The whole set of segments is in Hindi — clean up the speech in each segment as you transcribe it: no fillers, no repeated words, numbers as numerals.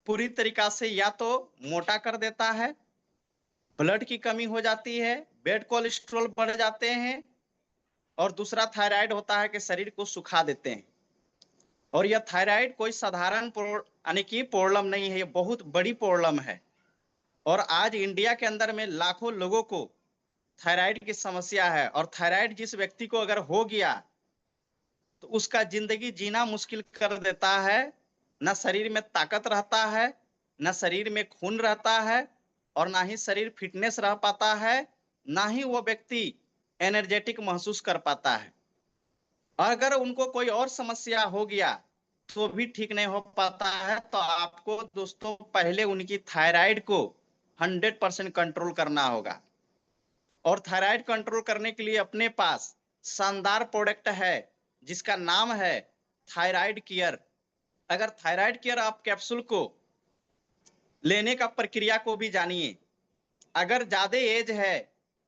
पूरी तरीका से या तो मोटा कर देता है, ब्लड की कमी हो जाती है, बैड कोलेस्ट्रॉल बढ़ जाते हैं, और दूसरा थायराइड होता है कि शरीर को सुखा देते हैं। और यह थायराइड कोई साधारण यानी कि प्रॉब्लम नहीं है, ये बहुत बड़ी प्रॉब्लम है। और आज इंडिया के अंदर में लाखों लोगों को थायराइड की समस्या है। और थायराइड जिस व्यक्ति को अगर हो गया तो उसका जिंदगी जीना मुश्किल कर देता है। न शरीर में ताकत रहता है, न शरीर में खून रहता है, और ना ही शरीर फिटनेस रह पाता है, ना ही वो व्यक्ति एनर्जेटिक महसूस कर पाता है। अगर उनको कोई और समस्या हो गया तो भी ठीक नहीं हो पाता है। तो आपको दोस्तों पहले उनकी थायराइड को 100% कंट्रोल करना होगा। और थायराइड कंट्रोल करने के लिए अपने पास शानदार प्रोडक्ट है जिसका नाम है थायराइड केयर। अगर थायराइड केयर आप कैप्सूल को लेने का प्रक्रिया को भी जानिए। अगर ज्यादा एज है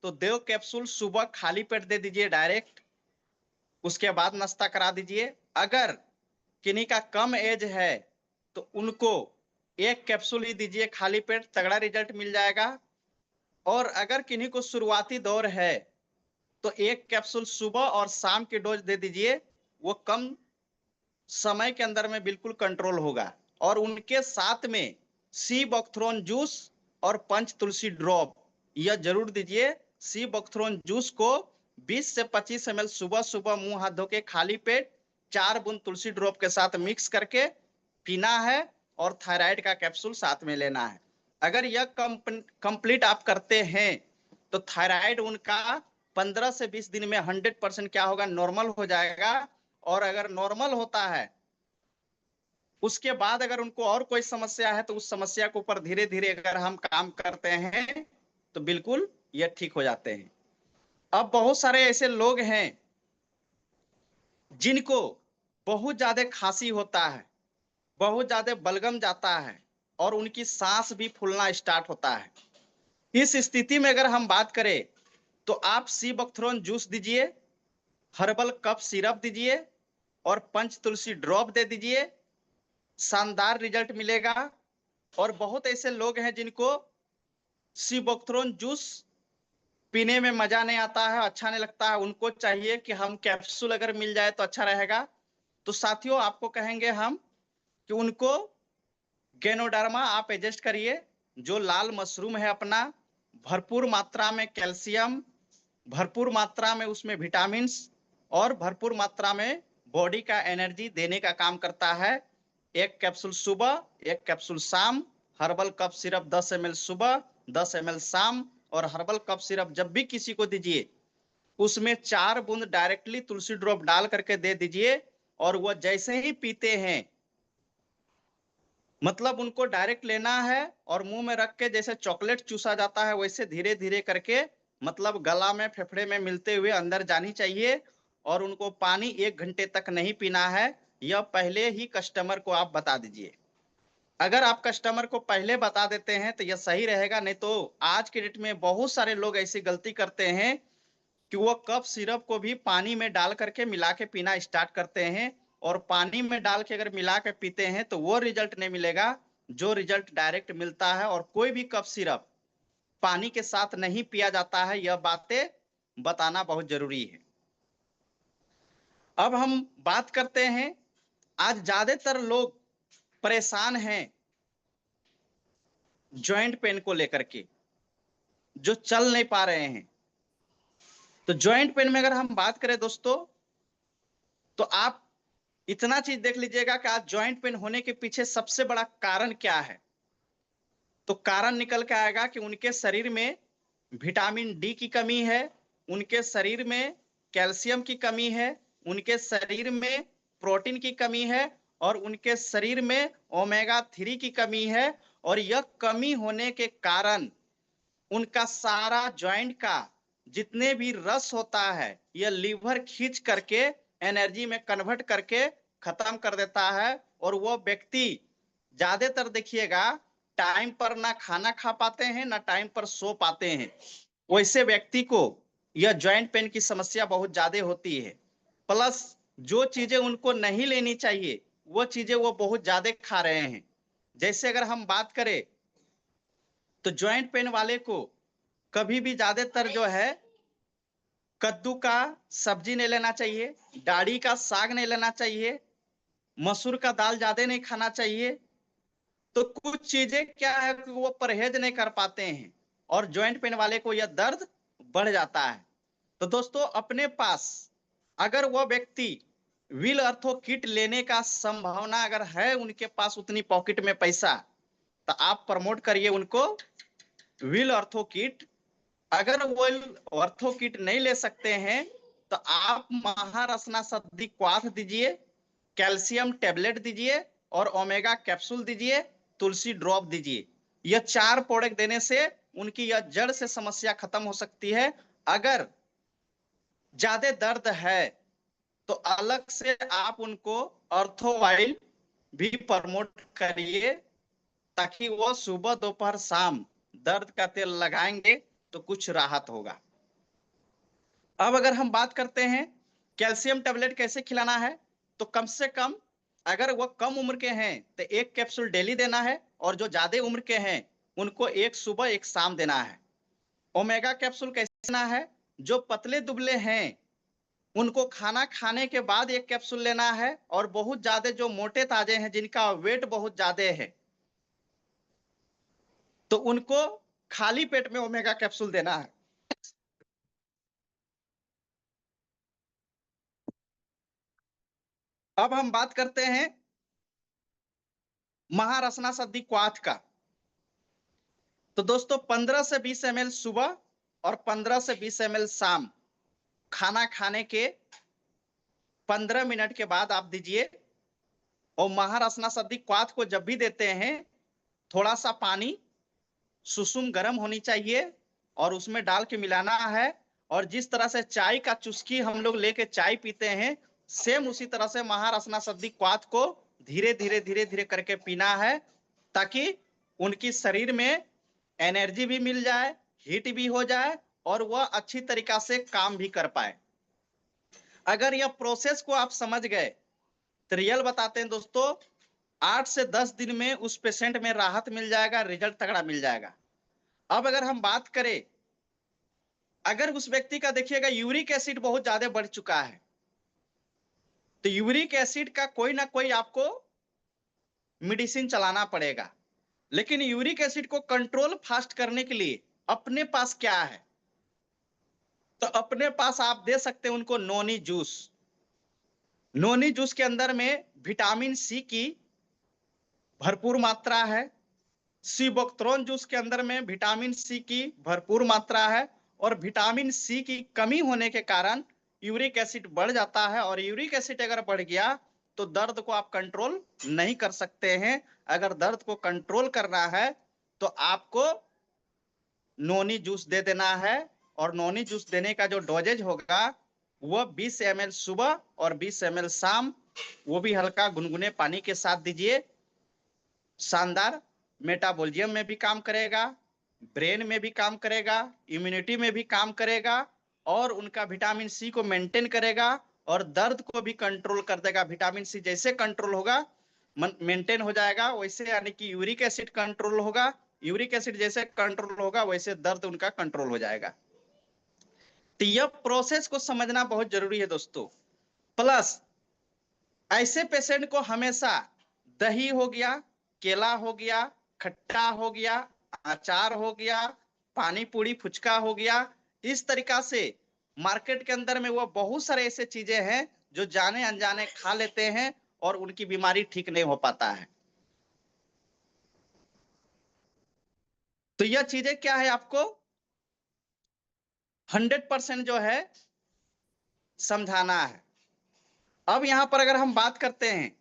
तो 2 कैप्सूल सुबह खाली पेट दे दीजिए डायरेक्ट, उसके बाद नाश्ता करा दीजिए। अगर किन्हीं का कम एज है तो उनको 1 कैप्सूल ही दीजिए खाली पेट, तगड़ा रिजल्ट मिल जाएगा। और अगर किन्हीं को शुरुआती दौर है तो 1 कैप्सूल सुबह और शाम की डोज दे दीजिए, वो कम समय के अंदर में बिल्कुल कंट्रोल होगा। और उनके साथ में सी बकथ्रोन जूस और पंच तुलसी ड्रॉप यह जरूर दीजिए। सी बकथ्रोन जूस को 20 से 25 ml सुबह सुबह मुंह हाथ धो के खाली पेट 4 बूंद तुलसी ड्रॉप के साथ मिक्स करके पीना है, और थायराइड का कैप्सूल साथ में लेना है। अगर यह कंप्लीट आप करते हैं तो थायराइड उनका 15 से 20 दिन में 100% क्या होगा, नॉर्मल हो जाएगा। और अगर नॉर्मल होता है उसके बाद अगर उनको और कोई समस्या है तो उस समस्या के ऊपर धीरे धीरे अगर हम काम करते हैं तो बिल्कुल ये ठीक हो जाते हैं। अब बहुत सारे ऐसे लोग हैं जिनको बहुत ज्यादा खांसी होता है, बहुत ज्यादा बलगम जाता है, और उनकी सांस भी फूलना स्टार्ट होता है। इस स्थिति में अगर हम बात करें तो आप सी बकथ्रोन जूस दीजिए, हर्बल कफ सिरप दीजिए, और पंच तुलसी ड्रॉप दे दीजिए, शानदार रिजल्ट मिलेगा। और बहुत ऐसे लोग हैं जिनको सिबोक्थ्रोन जूस पीने में मजा नहीं आता है, अच्छा नहीं लगता है, उनको चाहिए कि हम कैप्सूल अगर मिल जाए तो अच्छा रहेगा। तो साथियों आपको कहेंगे हम कि उनको गेनोडर्मा आप एडजस्ट करिए, जो लाल मशरूम है अपना, भरपूर मात्रा में कैल्शियम, भरपूर मात्रा में उसमें विटामिन और भरपूर मात्रा में बॉडी का एनर्जी देने का काम करता है। 1 कैप्सूल सुबह, 1 कैप्सूल शाम, हर्बल कफ सिरप 10 ml सुबह, 10 ml शाम। और हर्बल कफ सिरप जब भी किसी को दीजिए उसमें 4 बूंद डायरेक्टली तुलसी ड्रॉप डाल करके दे दीजिए। और वह जैसे ही पीते हैं, मतलब उनको डायरेक्ट लेना है और मुंह में रख के जैसे चॉकलेट चूसा जाता है वैसे धीरे धीरे करके, मतलब गला में फेफड़े में मिलते हुए अंदर जानी चाहिए। और उनको पानी 1 घंटे तक नहीं पीना है, यह पहले ही कस्टमर को आप बता दीजिए। अगर आप कस्टमर को पहले बता देते हैं तो यह सही रहेगा। नहीं तो आज के डेट में बहुत सारे लोग ऐसी गलती करते हैं कि वो कफ सिरप को भी पानी में डाल करके मिला के पीना स्टार्ट करते हैं। और पानी में डाल के अगर मिला के पीते हैं तो वो रिजल्ट नहीं मिलेगा जो रिजल्ट डायरेक्ट मिलता है। और कोई भी कफ सिरप पानी के साथ नहीं पिया जाता है, यह बातें बताना बहुत जरूरी है। अब हम बात करते हैं, आज ज्यादातर लोग परेशान हैं जॉइंट पेन को लेकर के, जो चल नहीं पा रहे हैं। तो जॉइंट पेन में अगर हम बात करें दोस्तों, तो आप इतना चीज देख लीजिएगा कि आज जॉइंट पेन होने के पीछे सबसे बड़ा कारण क्या है। तो कारण निकल के आएगा कि उनके शरीर में विटामिन डी की कमी है, उनके शरीर में कैल्शियम की कमी है, उनके शरीर में प्रोटीन की कमी है, और उनके शरीर में ओमेगा 3 की कमी है। और यह कमी होने के कारण उनका सारा ज्वाइंट का जितने भी रस होता है यह लीवर खींच करके एनर्जी में कन्वर्ट करके खत्म कर देता है। और वो व्यक्ति ज्यादातर देखिएगा टाइम पर ना खाना खा पाते हैं ना टाइम पर सो पाते हैं। वैसे व्यक्ति को यह ज्वाइंट पेन की समस्या बहुत ज्यादा होती है। प्लस जो चीजें उनको नहीं लेनी चाहिए वो चीजें वो बहुत ज्यादा खा रहे हैं। जैसे अगर हम बात करें तो ज्वाइंट पेन वाले को कभी भी ज्यादातर जो है कद्दू का सब्जी नहीं लेना चाहिए, डाड़ी का साग नहीं लेना चाहिए, मसूर का दाल ज्यादा नहीं खाना चाहिए। तो कुछ चीजें क्या है कि वो परहेज नहीं कर पाते हैं और ज्वाइंट पेन वाले को यह दर्द बढ़ जाता है। तो दोस्तों अपने पास अगर वो व्यक्ति व्हील अर्थो किट लेने का संभावना अगर है, उनके पास उतनी पॉकेट में पैसा, तो आप प्रमोट करिए उनको व्हील अर्थो किट। अगर वो अर्थो किट नहीं ले सकते हैं तो आप महारसना सद्दी क्वाथ दीजिए, कैल्शियम टेबलेट दीजिए और ओमेगा कैप्सूल दीजिए, तुलसी ड्रॉप दीजिए। यह 4 प्रोडक्ट देने से उनकी यह जड़ से समस्या खत्म हो सकती है। अगर ज्यादा दर्द है तो अलग से आप उनको अर्थोवाइल भी प्रमोट करिए, ताकि वो सुबह दोपहर शाम दर्द का तेल लगाएंगे तो कुछ राहत होगा। अब अगर हम बात करते हैं कैल्शियम टेबलेट कैसे खिलाना है, तो कम से कम अगर वो कम उम्र के हैं तो 1 कैप्सूल डेली देना है, और जो ज्यादा उम्र के हैं उनको 1 सुबह 1 शाम देना है। ओमेगा कैप्सूल कैसे देना है, जो पतले दुबले हैं उनको खाना खाने के बाद 1 कैप्सूल लेना है, और बहुत ज्यादा जो मोटे ताजे हैं जिनका वेट बहुत ज्यादा है तो उनको खाली पेट में ओमेगा कैप्सूल देना है। अब हम बात करते हैं महारसना सद्दी क्वाथ का। तो दोस्तों 15 से 20 ml सुबह और 15 से 20 ml शाम, खाना खाने के 15 मिनट के बाद आप दीजिए। और महारसना सद्दी क्वाथ को जब भी देते हैं थोड़ा सा पानी सुसुम गर्म होनी चाहिए और उसमें डाल के मिलाना है। और जिस तरह से चाय का चुस्की हम लोग लेके चाय पीते हैं, सेम उसी तरह से महारसना सद्दी क्वाथ को धीरे धीरे धीरे धीरे करके पीना है, ताकि उनकी शरीर में एनर्जी भी मिल जाए, हीट भी हो जाए और वह अच्छी तरीका से काम भी कर पाए। अगर यह प्रोसेस को आप समझ गए तो रियल बताते हैं दोस्तों, 8 से 10 दिन में उस पेशेंट में राहत मिल जाएगा, रिजल्ट तगड़ा मिल जाएगा। अब अगर हम बात करें, अगर उस व्यक्ति का देखिएगा यूरिक एसिड बहुत ज्यादा बढ़ चुका है, तो यूरिक एसिड का कोई ना कोई आपको मेडिसिन चलाना पड़ेगा। लेकिन यूरिक एसिड को कंट्रोल फास्ट करने के लिए अपने पास क्या है, तो अपने पास आप दे सकते हैं उनको नोनी जूस। नोनी जूस के अंदर में विटामिन सी की भरपूर मात्रा है, सीबोक्ट्रोन जूस के अंदर में विटामिन सी की भरपूर मात्रा है, और विटामिन सी की कमी होने के कारण यूरिक एसिड बढ़ जाता है, और यूरिक एसिड अगर बढ़ गया तो दर्द को आप कंट्रोल नहीं कर सकते हैं। अगर दर्द को कंट्रोल करना है तो आपको नोनी जूस दे देना है, और नोनी जूस देने का जो डोजेज होगा वह 20 ml सुबह और 20 ml शाम, वो भी हल्का गुनगुने पानी के साथ दीजिए। शानदार मेटाबॉलिज्म में भी काम करेगा, ब्रेन में भी काम करेगा, इम्यूनिटी में भी काम करेगा, और उनका विटामिन सी को मेंटेन करेगा और दर्द को भी कंट्रोल कर देगा। विटामिन सी जैसे कंट्रोल होगा मेंटेन हो जाएगा वैसे, यानी कि यूरिक एसिड कंट्रोल होगा, यूरिक एसिड जैसे कंट्रोल होगा वैसे दर्द उनका कंट्रोल हो जाएगा। तो यह प्रोसेस को समझना बहुत जरूरी है दोस्तों। प्लस ऐसे पेशेंट को हमेशा दही हो गया, केला हो गया, खट्टा हो गया, अचार हो गया, पानी पूरी फुचका हो गया, इस तरीका से मार्केट के अंदर में वो बहुत सारे ऐसे चीजें हैं जो जाने अनजाने खा लेते हैं और उनकी बीमारी ठीक नहीं हो पाता है। तो यह चीजें क्या है आपको 100% जो है समझाना है। अब यहां पर अगर हम बात करते हैं,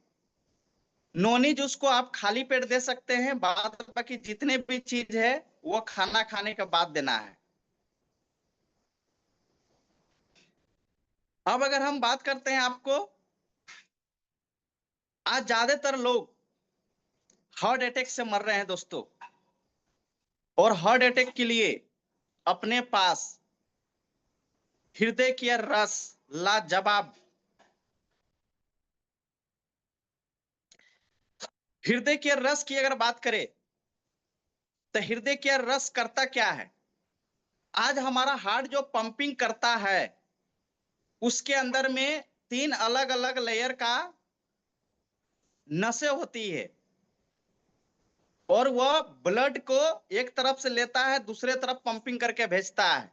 नोनी जूस को आप खाली पेट दे सकते हैं, बाद बाकी जितने भी चीज है वो खाना खाने के बाद देना है। अब अगर हम बात करते हैं आपको, आज ज्यादातर लोग हार्ट अटैक से मर रहे हैं दोस्तों, और हार्ट अटैक के लिए अपने पास हृदय की रस लाजवाब हृदय के रस की अगर बात करें तो हृदय के रस करता क्या है? आज हमारा हार्ट जो पंपिंग करता है उसके अंदर में 3 अलग अलग लेयर का नसें होती है और वह ब्लड को एक तरफ से लेता है, दूसरे तरफ पंपिंग करके भेजता है।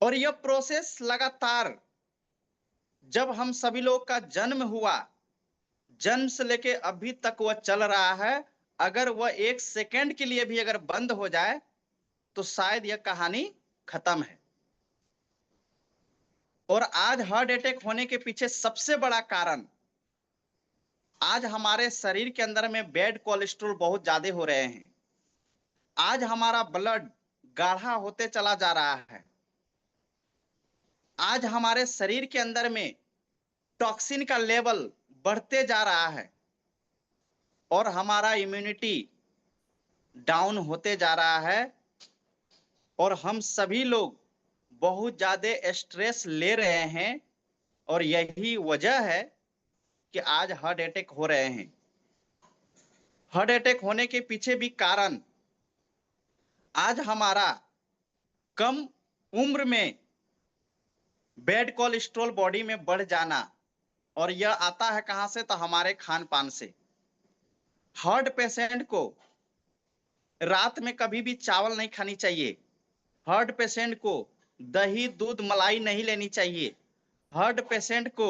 और यह प्रोसेस लगातार जब हम सभी लोग का जन्म हुआ, जन्म से लेके अभी तक वह चल रहा है। अगर वह 1 सेकंड के लिए भी अगर बंद हो जाए तो शायद यह कहानी खत्म है। और आज हार्ट अटैक होने के पीछे सबसे बड़ा कारण आज हमारे शरीर के अंदर में बैड कोलेस्ट्रॉल बहुत ज्यादा हो रहे हैं। आज हमारा ब्लड गाढ़ा होते चला जा रहा है। आज हमारे शरीर के अंदर में टॉक्सिन का लेवल बढ़ते जा रहा है और हमारा इम्यूनिटी डाउन होते जा रहा है और हम सभी लोग बहुत ज्यादा स्ट्रेस ले रहे हैं। और यही वजह है कि आज हार्ट अटैक हो रहे हैं। हार्ट अटैक होने के पीछे भी कारण आज हमारा कम उम्र में बैड कोलेस्ट्रॉल बॉडी में बढ़ जाना, और यह आता है कहां से? तो हमारे खान पान से। हार्ट पेशेंट को रात में कभी भी चावल नहीं खानी चाहिए। हार्ट पेशेंट को दही दूध मलाई नहीं लेनी चाहिए। हार्ट पेशेंट को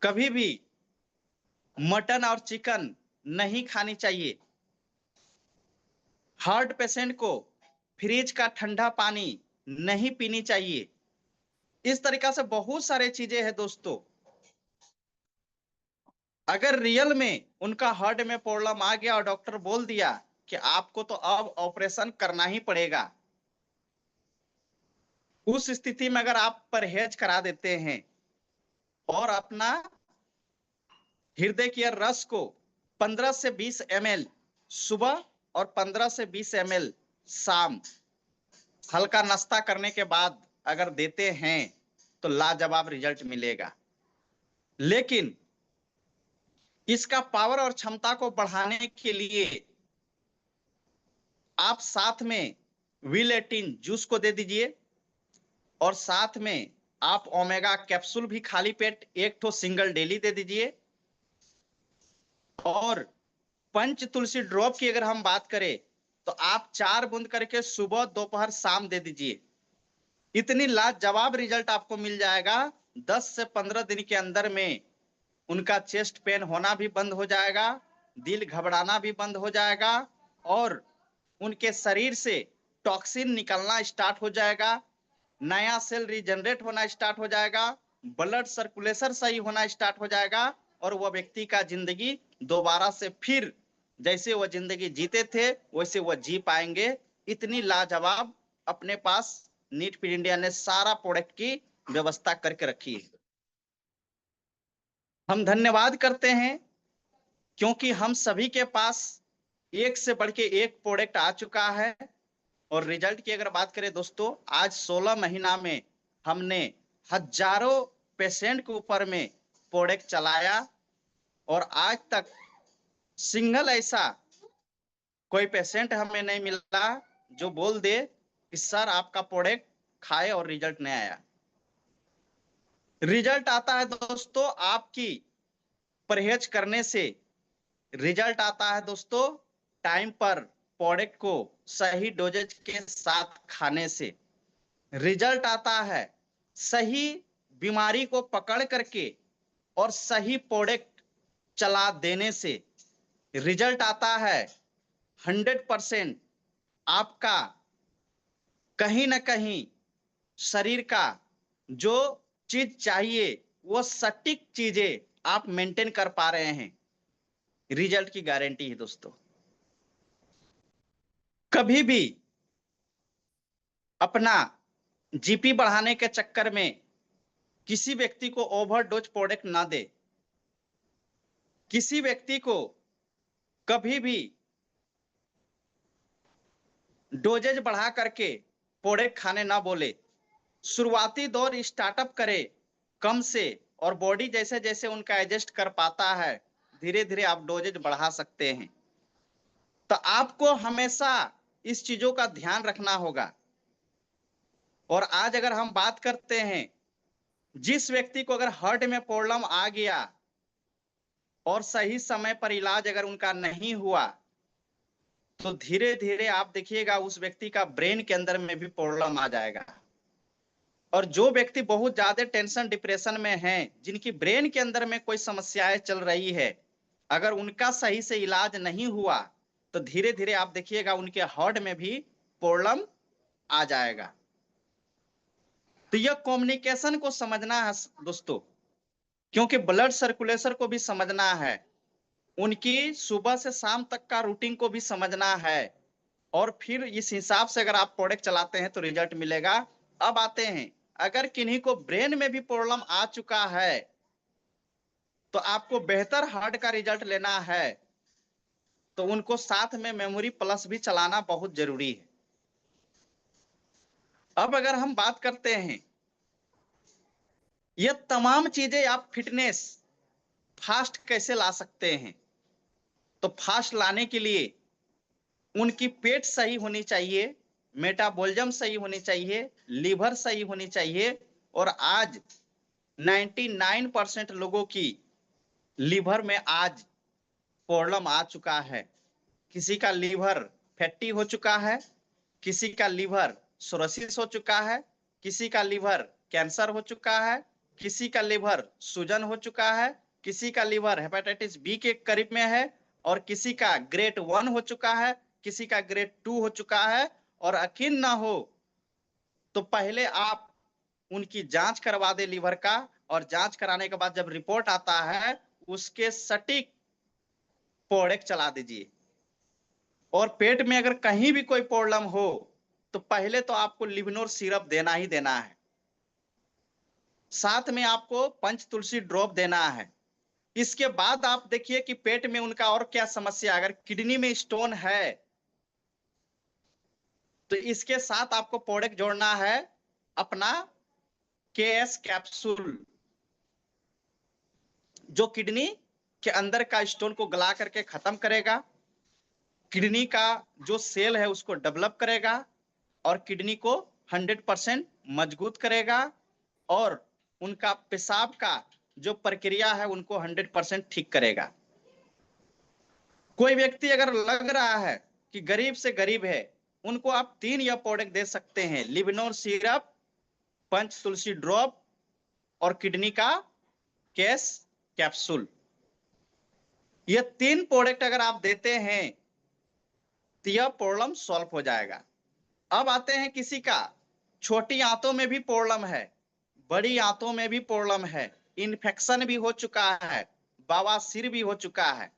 कभी भी मटन और चिकन नहीं खानी चाहिए। हार्ट पेशेंट को फ्रिज का ठंडा पानी नहीं पीनी चाहिए। इस तरीका से बहुत सारे चीजें हैं दोस्तों। अगर रियल में उनका हार्ट में प्रॉब्लम आ गया और डॉक्टर बोल दिया कि आपको तो अब ऑपरेशन करना ही पड़ेगा, उस स्थिति में अगर आप परहेज करा देते हैं और अपना हृदय के रस को 15 से 20 ml सुबह और 15 से 20 ml शाम हल्का नाश्ता करने के बाद अगर देते हैं तो लाजवाब रिजल्ट मिलेगा। लेकिन इसका पावर और क्षमता को बढ़ाने के लिए आप साथ में विलेटिन जूस को दे दीजिए और साथ में आप ओमेगा कैप्सूल भी खाली पेट 1 ठो सिंगल डेली दे दीजिए। और पंच तुलसी ड्रॉप की अगर हम बात करें तो आप 4 बूंद करके सुबह दोपहर शाम दे दीजिए। इतनी लाजवाब रिजल्ट आपको मिल जाएगा। 10 से 15 दिन के अंदर में उनका चेस्ट पेन होना भी बंद हो जाएगा, दिल घबराना भी बंद हो जाएगा और उनके शरीर से टॉक्सिन निकलना स्टार्ट हो जाएगा, नया सेल रीजनरेट होना स्टार्ट हो जाएगा, ब्लड सर्कुलेशन सही होना स्टार्ट हो जाएगा और वह व्यक्ति का जिंदगी दोबारा से फिर जैसे वह जिंदगी जीते थे वैसे वह जी पाएंगे। इतनी लाजवाब अपने पास नीट फीड इंडिया ने सारा प्रोडक्ट की व्यवस्था करके रखी है। हम धन्यवाद करते हैं क्योंकि हम सभी के पास एक से बढ़ के एक प्रोडक्ट आ चुका है। और रिजल्ट की अगर बात करें दोस्तों, आज 16 महीना में हमने हजारों पेशेंट के ऊपर में प्रोडक्ट चलाया और आज तक सिंगल ऐसा कोई पेशेंट हमें नहीं मिला जो बोल दे कि सर आपका प्रोडक्ट खाए और रिजल्ट नहीं आया। रिजल्ट आता है दोस्तों आपकी परहेज करने से। रिजल्ट आता है दोस्तों टाइम पर प्रोडक्ट को सही डोजेज के साथ खाने से। रिजल्ट आता है सही बीमारी को पकड़ करके और सही प्रोडक्ट चला देने से। रिजल्ट आता है 100% आपका कहीं ना कहीं शरीर का जो चीज चाहिए वो सटीक चीजें आप मेंटेन कर पा रहे हैं। रिजल्ट की गारंटी है दोस्तों। कभी भी अपना जीपी बढ़ाने के चक्कर में किसी व्यक्ति को ओवरडोज प्रोडक्ट ना दे। किसी व्यक्ति को कभी भी डोजेज बढ़ा करके प्रोडक्ट खाने ना बोले। शुरुआती दौर स्टार्टअप करे कम से और बॉडी जैसे जैसे उनका एडजस्ट कर पाता है, धीरे धीरे आप डोजेज बढ़ा सकते हैं। तो आपको हमेशा इस चीजों का ध्यान रखना होगा। और आज अगर हम बात करते हैं, जिस व्यक्ति को अगर हार्ट में प्रॉब्लम आ गया और सही समय पर इलाज अगर उनका नहीं हुआ, तो धीरे धीरे आप देखिएगा उस व्यक्ति का ब्रेन के अंदर में भी प्रॉब्लम आ जाएगा। और जो व्यक्ति बहुत ज्यादा टेंशन डिप्रेशन में हैं, जिनकी ब्रेन के अंदर में कोई समस्याएं चल रही है, अगर उनका सही से इलाज नहीं हुआ, तो धीरे धीरे आप देखिएगा उनके हार्ट में भी प्रॉब्लम आ जाएगा। तो यह कम्युनिकेशन को समझना है दोस्तों, क्योंकि ब्लड सर्कुलेशन को भी समझना है, उनकी सुबह से शाम तक का रूटीन को भी समझना है, और फिर इस हिसाब से अगर आप प्रोडक्ट चलाते हैं तो रिजल्ट मिलेगा। अब आते हैं, अगर किन्हीं को ब्रेन में भी प्रॉब्लम आ चुका है, तो आपको बेहतर हार्ट का रिजल्ट लेना है, तो उनको साथ में मेमोरी प्लस भी चलाना बहुत जरूरी है। अब अगर हम बात करते हैं, ये तमाम चीजें आप फिटनेस फास्ट कैसे ला सकते हैं, तो फास्ट लाने के लिए उनकी पेट सही होनी चाहिए, मेटाबॉलिज्म सही होनी चाहिए, लीवर सही होनी चाहिए। और आज 99% लोगों की लीवर में आज प्रॉब्लम आ चुका है। किसी का लीवर फैटी हो चुका है, किसी का लीवर सोरोसिस हो चुका है, किसी का लीवर कैंसर हो चुका है, किसी का लीवर सूजन हो चुका है, किसी का लीवर हेपेटाइटिस बी के करीब में है, और किसी का ग्रेड 1 हो चुका है, किसी का ग्रेड 2 हो चुका है। और यकीन ना हो तो पहले आप उनकी जांच करवा दे लीवर का, और जांच कराने के बाद जब रिपोर्ट आता है, उसके सटीक प्रोडक्ट चला दीजिए। और पेट में अगर कहीं भी कोई प्रॉब्लम हो, तो पहले तो आपको लिवनोर सिरप देना ही देना है, साथ में आपको पंच तुलसी ड्रॉप देना है। इसके बाद आप देखिए कि पेट में उनका और क्या समस्या, अगर किडनी में स्टोन है, तो इसके साथ आपको प्रोडक्ट जोड़ना है अपना केएस कैप्सूल, जो किडनी के अंदर का स्टोन को गला करके खत्म करेगा, किडनी का जो सेल है उसको डेवलप करेगा, और किडनी को 100% मजबूत करेगा, और उनका पेशाब का जो प्रक्रिया है उनको 100% ठीक करेगा। कोई व्यक्ति अगर लग रहा है कि गरीब से गरीब है, उनको आप 3 यह प्रोडक्ट दे सकते हैं, लिवनोर सिरप, पंच तुलसी ड्रॉप, और किडनी का केस कैप्सूल। ये 3 प्रोडक्ट अगर आप देते हैं तो यह प्रॉब्लम सॉल्व हो जाएगा। अब आते हैं, किसी का छोटी आंतों में भी प्रॉब्लम है, बड़ी आंतों में भी प्रॉब्लम है, इन्फेक्शन भी हो चुका है, बवासीर भी हो चुका है।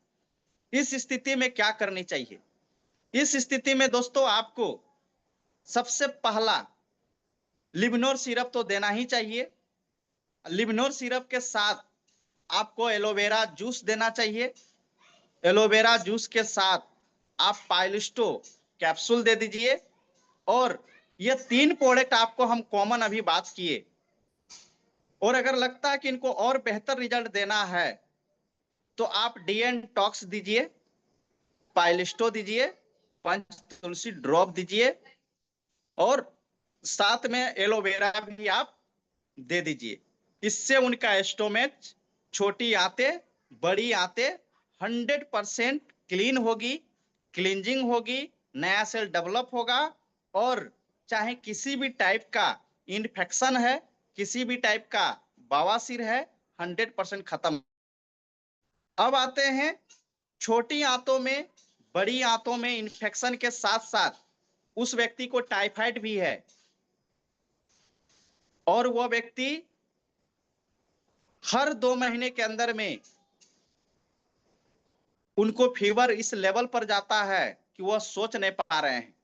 इस स्थिति में क्या करनी चाहिए? इस स्थिति में दोस्तों आपको सबसे पहला लिवनोर सिरप तो देना ही चाहिए। लिवनोर सिरप के साथ आपको एलोवेरा जूस देना चाहिए। एलोवेरा जूस के साथ आप पाइलिस्टो कैप्सूल दे दीजिए। और ये 3 प्रोडक्ट आपको हम कॉमन अभी बात किए, और अगर लगता है कि इनको और बेहतर रिजल्ट देना है, तो आप डीएन टॉक्स दीजिए, पाइलिस्टो दीजिए, पंच तुलसी ड्रॉप दीजिए, और साथ में एलोवेरा भी आप दे दीजिए। इससे उनका स्टोमेक, छोटी आंतें, बड़ी आंतें 100% क्लीन होगी, क्लींजिंग होगी, नया सेल डेवलप होगा, और चाहे किसी भी टाइप का इन्फेक्शन है, किसी भी टाइप का बवासीर है, 100% खत्म। अब आते हैं, छोटी आंतों में, बड़ी आंतों में इन्फेक्शन के साथ साथ उस व्यक्ति को टाइफाइड भी है, और वह व्यक्ति हर 2 महीने के अंदर में उनको फीवर इस लेवल पर जाता है कि वह सोच नहीं पा रहे हैं।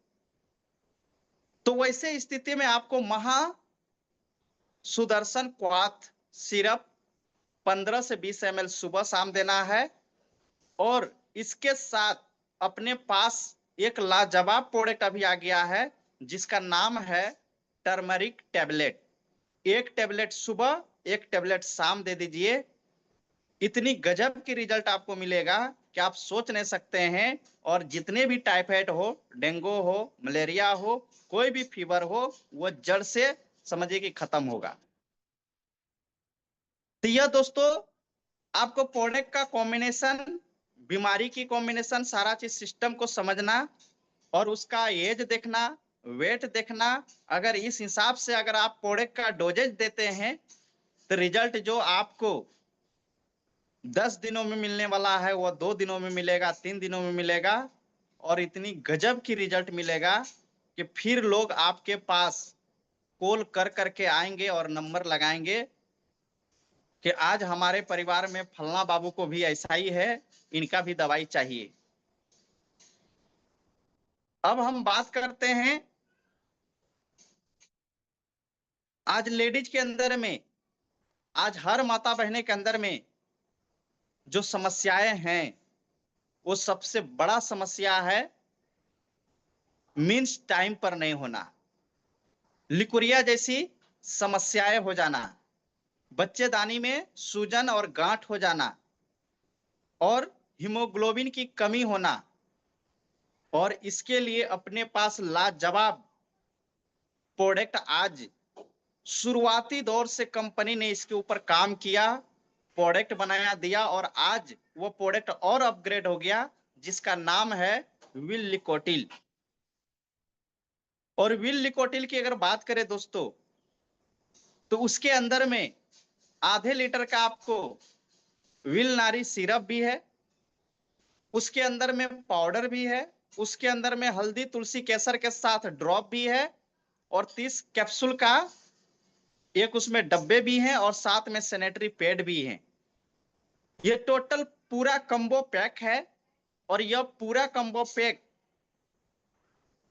तो वैसे स्थिति में आपको महा सुदर्शन क्वाथ सिरप 15 से 20 ml सुबह शाम देना है। और इसके साथ अपने पास एक लाजवाब प्रोडक्ट अभी आ गया है, जिसका नाम है टर्मरिक टैबलेट। 1 टैबलेट सुबह एक टेबलेट शाम दे दीजिए, इतनी गजब की रिजल्ट आपको मिलेगा कि आप सोच नहीं सकते हैं। और जितने भी टाइफाइड हो, डेंगू हो, मलेरिया हो, कोई भी फीवर हो, वो जड़ से समझिए कि खत्म होगा। तो यह दोस्तों आपको प्रोडक्ट का कॉम्बिनेशन, बीमारी की कॉम्बिनेशन, सारा चीज सिस्टम को समझना और उसका एज देखना, वेट देखना। अगर इस हिसाब से अगर आप प्रोडक्ट का डोजेज देते हैं तो रिजल्ट जो आपको 10 दिनों में मिलने वाला है वो 2 दिनों में मिलेगा, 3 दिनों में मिलेगा। और इतनी गजब की रिजल्ट मिलेगा कि फिर लोग आपके पास कॉल कर करके आएंगे और नंबर लगाएंगे कि आज हमारे परिवार में फलना बाबू को भी ऐसा ही है, इनका भी दवाई चाहिए। अब हम बात करते हैं आज लेडीज के अंदर में, आज हर माता बहने के अंदर में जो समस्याएं हैं, वो सबसे बड़ा समस्या है मीन्स टाइम पर नहीं होना, लिकुरिया जैसी समस्याएं हो जाना, बच्चेदानी में सूजन और गांठ हो जाना, और हीमोग्लोबिन की कमी होना। और इसके लिए अपने पास लाजवाब प्रोडक्ट आज शुरुआती दौर से कंपनी ने इसके ऊपर काम किया, प्रोडक्ट बनाया दिया, और आज वो प्रोडक्ट और अपग्रेड हो गया जिसका नाम है विल लिकोटिल। और विल लिकोटिल की अगर बात करें दोस्तों, तो उसके अंदर में आधे लीटर का आपको विल नारी सिरप भी है, उसके अंदर में पाउडर भी है, उसके अंदर में हल्दी तुलसी केसर के साथ ड्रॉप भी है, और 30 कैप्सूल का एक उसमें डब्बे भी हैं, और साथ में सैनिटरी पैड भी हैं। ये टोटल पूरा कम्बो पैक है। और यह पूरा कम्बो पैक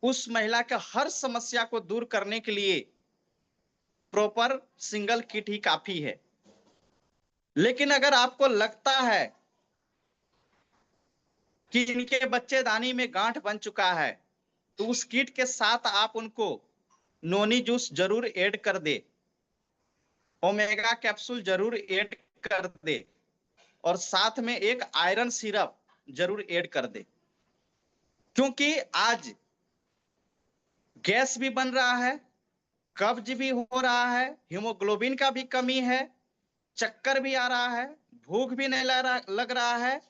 उस महिला के हर समस्या को दूर करने के लिए प्रॉपर सिंगल किट ही काफी है। लेकिन अगर आपको लगता है कि इनके बच्चेदानी में गांठ बन चुका है, तो उस किट के साथ आप उनको नोनी जूस जरूर ऐड कर दे, ओमेगा कैप्सूल जरूर ऐड कर दे, और साथ में एक आयरन सिरप जरूर ऐड कर दे। क्योंकि आज गैस भी बन रहा है, कब्ज भी हो रहा है, हीमोग्लोबिन का भी कमी है, चक्कर भी आ रहा है, भूख भी नहीं लग रहा है,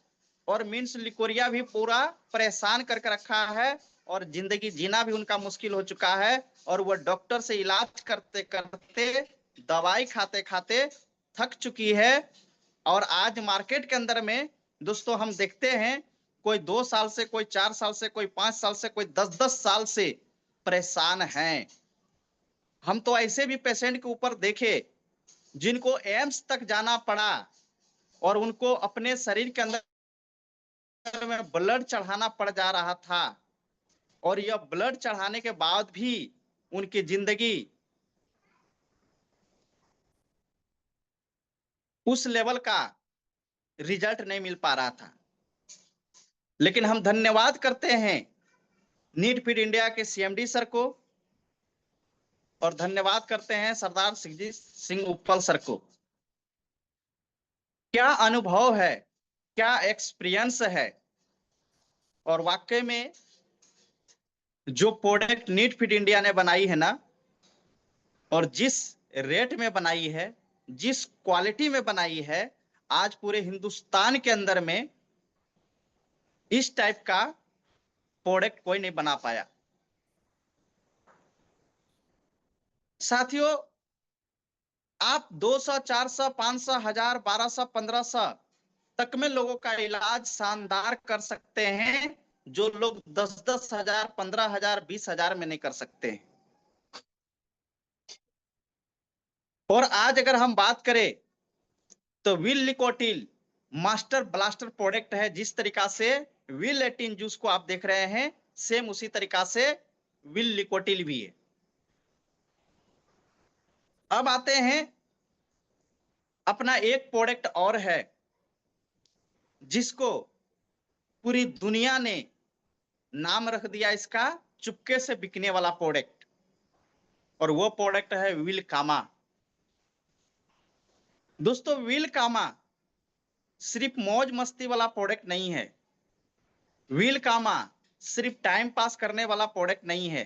और मीन्स लिकोरिया भी पूरा परेशान करके रखा है, और जिंदगी जीना भी उनका मुश्किल हो चुका है। और वो डॉक्टर से इलाज करते करते, दवाई खाते खाते थक चुकी है। और आज मार्केट के अंदर में दोस्तों हम देखते हैं, कोई 2 साल से, कोई 4 साल से, कोई 5 साल से, कोई 10-10 साल से परेशान हैं। हम तो ऐसे भी पेशेंट के ऊपर देखे जिनको एम्स तक जाना पड़ा, और उनको अपने शरीर के अंदर में ब्लड चढ़ाना पड़ जा रहा था, और यह ब्लड चढ़ाने के बाद भी उनकी जिंदगी उस लेवल का रिजल्ट नहीं मिल पा रहा था। लेकिन हम धन्यवाद करते हैं नीट फिट इंडिया के सीएमडी सर को, और धन्यवाद करते हैं सरदार सिंह सिंह उपल सर को। क्या अनुभव है, क्या एक्सपीरियंस है। और वाकई में जो प्रोडक्ट नीट फिट इंडिया ने बनाई है ना, और जिस रेट में बनाई है, जिस क्वालिटी में बनाई है, आज पूरे हिंदुस्तान के अंदर में इस टाइप का प्रोडक्ट कोई नहीं बना पाया। साथियों, आप 200, 400, 500, 1000, 1200, 1500 तक में लोगों का इलाज शानदार कर सकते हैं, जो लोग 10-10 हजार, 15 हजार, 20 हजार में नहीं कर सकते। और आज अगर हम बात करें तो विल लिकोटिल मास्टर ब्लास्टर प्रोडक्ट है। जिस तरीका से विल 18 जूस को आप देख रहे हैं, सेम उसी तरीका से विल लिकोटिल भी है। अब आते हैं, अपना एक प्रोडक्ट और है जिसको पूरी दुनिया ने नाम रख दिया इसका चुपके से बिकने वाला प्रोडक्ट, और वो प्रोडक्ट है विल कामा। दोस्तों व्हील कामा सिर्फ मौज मस्ती वाला प्रोडक्ट नहीं है। व्हील कामा सिर्फ टाइम पास करने वाला प्रोडक्ट नहीं है।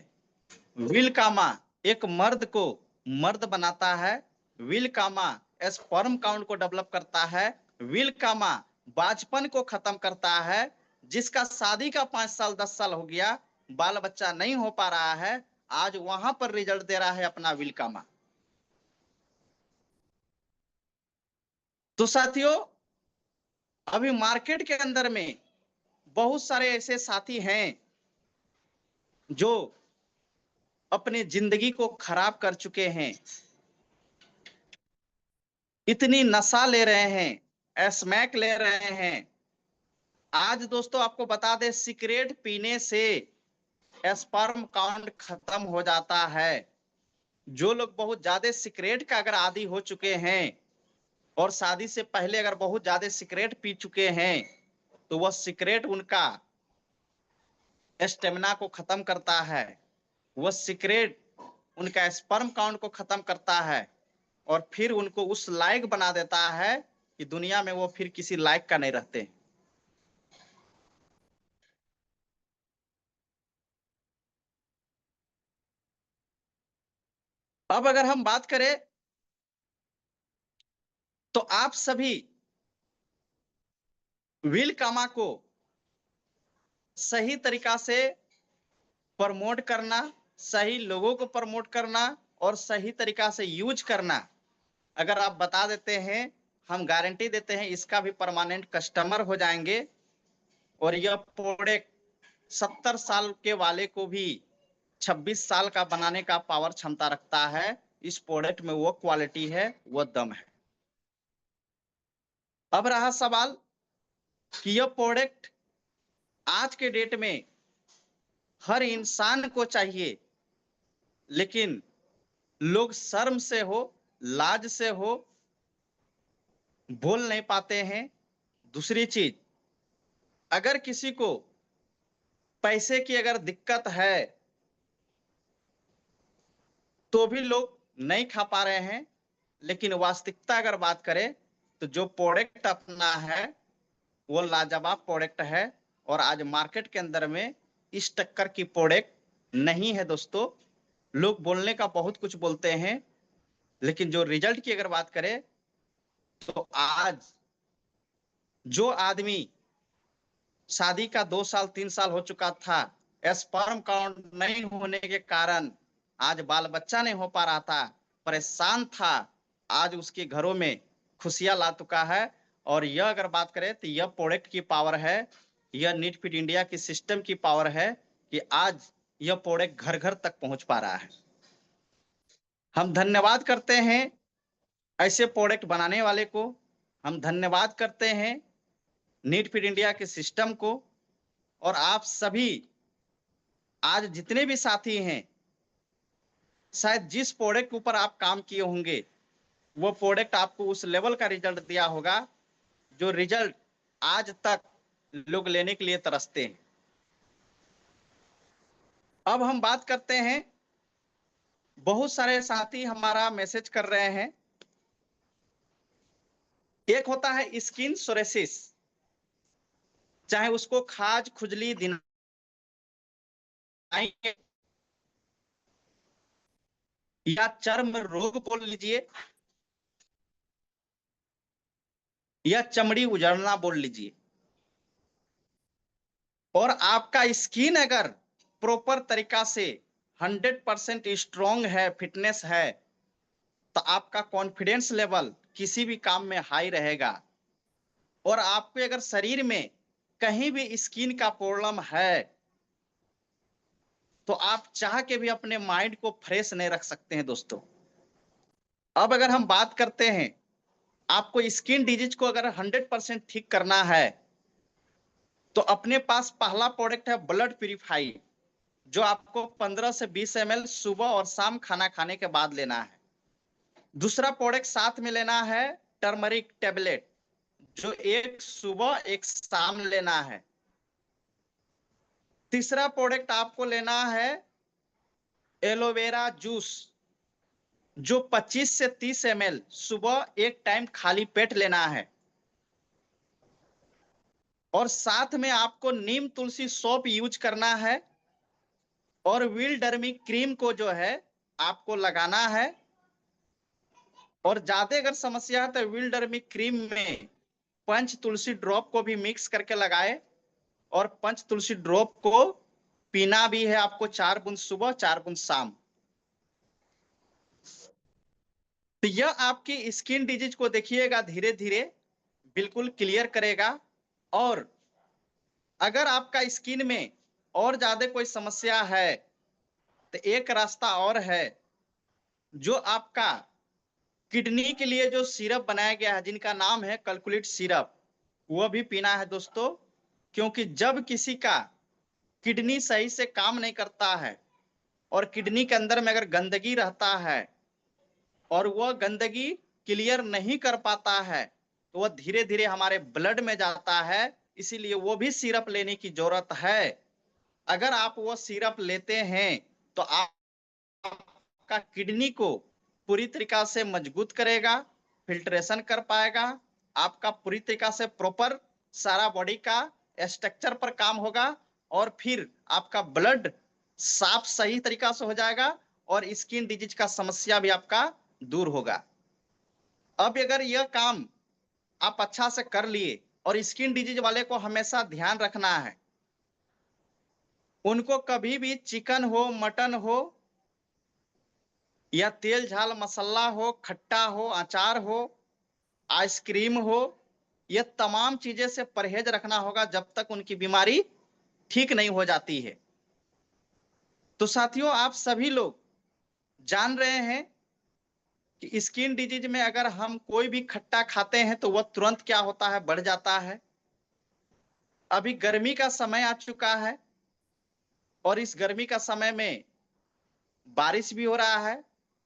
व्हील कामा एक मर्द को मर्द बनाता है। व्हील कामा स्पर्म काउंट को डेवलप करता है। व्हील कामा बाचपन को खत्म करता है। जिसका शादी का 5 साल 10 साल हो गया, बाल बच्चा नहीं हो पा रहा है, आज वहां पर रिजल्ट दे रहा है अपना व्हील कामा। तो साथियों, अभी मार्केट के अंदर में बहुत सारे ऐसे साथी हैं जो अपनी जिंदगी को खराब कर चुके हैं। इतनी नशा ले रहे हैं, स्मैक ले रहे हैं। आज दोस्तों आपको बता दें, सिगरेट पीने से स्पर्म काउंट खत्म हो जाता है। जो लोग बहुत ज्यादा सिगरेट का अगर आदी हो चुके हैं और शादी से पहले अगर बहुत ज्यादा सिगरेट पी चुके हैं, तो वह सिगरेट उनका स्टेमिना को खत्म करता है। वह सिगरेट उनका स्पर्म काउंट को खत्म करता है और फिर उनको उस लायक बना देता है कि दुनिया में वो फिर किसी लायक का नहीं रहते। अब अगर हम बात करें तो आप सभी व्हील कामा को सही तरीका से प्रमोट करना, सही लोगों को प्रमोट करना और सही तरीका से यूज करना अगर आप बता देते हैं, हम गारंटी देते हैं इसका भी परमानेंट कस्टमर हो जाएंगे। और यह प्रोडक्ट 70 साल के वाले को भी 26 साल का बनाने का पावर क्षमता रखता है। इस प्रोडक्ट में वो क्वालिटी है, वो दम है। अब रहा सवाल कि यह प्रोडक्ट आज के डेट में हर इंसान को चाहिए, लेकिन लोग शर्म से हो, लाज से हो, बोल नहीं पाते हैं। दूसरी चीज, अगर किसी को पैसे की अगर दिक्कत है तो भी लोग नहीं खा पा रहे हैं। लेकिन वास्तविकता अगर बात करें तो जो प्रोडक्ट अपना है वो लाजवाब प्रोडक्ट है। और आज मार्केट के अंदर में इस टक्कर की प्रोडक्ट नहीं है दोस्तों। लोग बोलने का बहुत कुछ बोलते हैं, लेकिन जो रिजल्ट की अगर बात करें तो आज जो आदमी शादी का 2 साल 3 साल हो चुका था, स्पर्म काउंट नहीं होने के कारण आज बाल बच्चा नहीं हो पा रहा था, परेशान था, आज उसके घरों में खुशियां ला चुका है। और यह अगर बात करें तो यह प्रोडक्ट की पावर है, यह नीट फिट इंडिया की सिस्टम की पावर है कि आज यह प्रोडक्ट घर घर तक पहुंच पा रहा है। हम धन्यवाद करते हैं ऐसे प्रोडक्ट बनाने वाले को। हम धन्यवाद करते हैं नीट फिट इंडिया के सिस्टम को। और आप सभी आज जितने भी साथी हैं, शायद जिस प्रोडक्ट के ऊपर आप काम किए होंगे वो प्रोडक्ट आपको उस लेवल का रिजल्ट दिया होगा जो रिजल्ट आज तक लोग लेने के लिए तरसते हैं। अब हम बात करते हैं, बहुत सारे साथी हमारा मैसेज कर रहे हैं। एक होता है स्किन सोरेसिस, चाहे उसको खाज खुजली दिनाई या चर्म रोग बोल लीजिए या चमड़ी उजड़ना बोल लीजिए। और आपका स्किन अगर प्रॉपर तरीका से 100% स्ट्रॉन्ग है, फिटनेस है, तो आपका कॉन्फिडेंस लेवल किसी भी काम में हाई रहेगा। और आपके अगर शरीर में कहीं भी स्किन का प्रॉब्लम है तो आप चाह के भी अपने माइंड को फ्रेश नहीं रख सकते हैं दोस्तों। अब अगर हम बात करते हैं, आपको स्किन डिजीज को अगर 100% ठीक करना है तो अपने पास पहला प्रोडक्ट है ब्लड प्यूरिफाई, जो आपको 15 से 20 ml सुबह और शाम खाना खाने के बाद लेना है। दूसरा प्रोडक्ट साथ में लेना है टर्मरिक टेबलेट, जो एक सुबह एक शाम लेना है। तीसरा प्रोडक्ट आपको लेना है एलोवेरा जूस, जो 25 से 30 ml सुबह एक टाइम खाली पेट लेना है। और साथ में आपको नीम तुलसी सोप यूज करना है और विल्डर्मी क्रीम को जो है आपको लगाना है। और ज्यादा अगर समस्या है तो विल्डर्मी क्रीम में पंच तुलसी ड्रॉप को भी मिक्स करके लगाए और पंच तुलसी ड्रॉप को पीना भी है आपको 4 बूंद सुबह 4 बूंद शाम। तो यह आपकी स्किन डिजीज को देखिएगा धीरे धीरे बिल्कुल क्लियर करेगा। और अगर आपका स्किन में और ज्यादा कोई समस्या है तो एक रास्ता और है, जो आपका किडनी के लिए जो सिरप बनाया गया है जिनका नाम है कैलकुलेट सिरप, वह भी पीना है दोस्तों। क्योंकि जब किसी का किडनी सही से काम नहीं करता है और किडनी के अंदर में अगर गंदगी रहता है और वह गंदगी क्लियर नहीं कर पाता है तो वह धीरे धीरे हमारे ब्लड में जाता है। इसीलिए वो भी सिरप लेने की जरूरत है। अगर आप वो सिरप लेते हैं तो आपका किडनी को पूरी तरीका से मजबूत करेगा, फिल्ट्रेशन कर पाएगा, आपका पूरी तरीका से प्रॉपर सारा बॉडी का स्ट्रक्चर पर काम होगा और फिर आपका ब्लड साफ सही तरीका से हो जाएगा और स्किन डिजीज का समस्या भी आपका दूर होगा। अब अगर यह काम आप अच्छा से कर लिए, और स्किन डिजीज वाले को हमेशा ध्यान रखना है, उनको कभी भी चिकन हो, मटन हो या तेल झाल मसाला हो, खट्टा हो, अचार हो, आइसक्रीम हो, यह तमाम चीजें से परहेज रखना होगा जब तक उनकी बीमारी ठीक नहीं हो जाती है। तो साथियों, आप सभी लोग जान रहे हैं कि स्किन डिजीज में अगर हम कोई भी खट्टा खाते हैं तो वह तुरंत क्या होता है, बढ़ जाता है। अभी गर्मी का समय आ चुका है और इस गर्मी का समय में बारिश भी हो रहा है,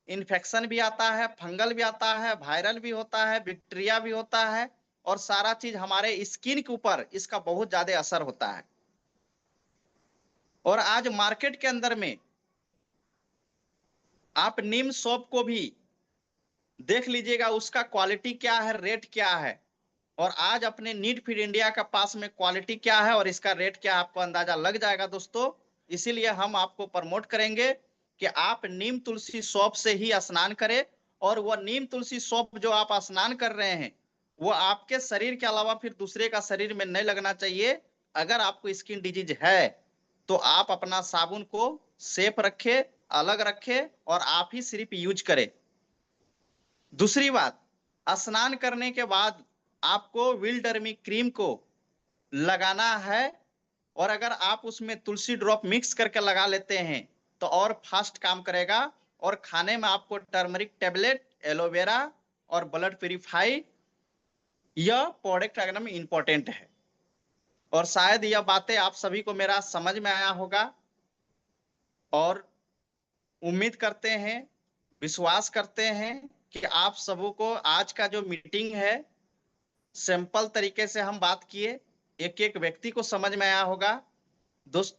इन्फेक्शन भी आता है, फंगल भी आता है, वायरल भी होता है, बैक्टीरिया भी होता है और सारा चीज हमारे स्किन के ऊपर इसका बहुत ज्यादा असर होता है। और आज मार्केट के अंदर में आप नीम सोप को भी देख लीजिएगा, उसका क्वालिटी क्या है, रेट क्या है। और आज अपने नीड फीड इंडिया का पास में क्वालिटी क्या है और इसका रेट क्या है, आपको अंदाजा लग जाएगा दोस्तों। इसीलिए हम आपको प्रमोट करेंगे कि आप नीम तुलसी सोप से ही स्नान करें। और वह नीम तुलसी सोप जो आप स्नान कर रहे हैं वो आपके शरीर के अलावा फिर दूसरे का शरीर में नहीं लगना चाहिए। अगर आपको स्किन डिजीज है तो आप अपना साबुन को सेफ रखें, अलग रखें और आप ही सिर्फ यूज करें। दूसरी बात, स्नान करने के बाद आपको विल्डर्मी क्रीम को लगाना है। और अगर आप उसमें तुलसी ड्रॉप मिक्स करके लगा लेते हैं तो और फास्ट काम करेगा। और खाने में आपको टर्मरिक टेबलेट, एलोवेरा और ब्लड प्यूरिफाई, यह प्रोडक्ट एकदम इंपॉर्टेंट है। और शायद यह बातें आप सभी को मेरा समझ में आया होगा। और उम्मीद करते हैं, विश्वास करते हैं कि आप सबों को आज का जो मीटिंग है सिंपल तरीके से हम बात किए, एक एक व्यक्ति को समझ में आया होगा दोस्तों।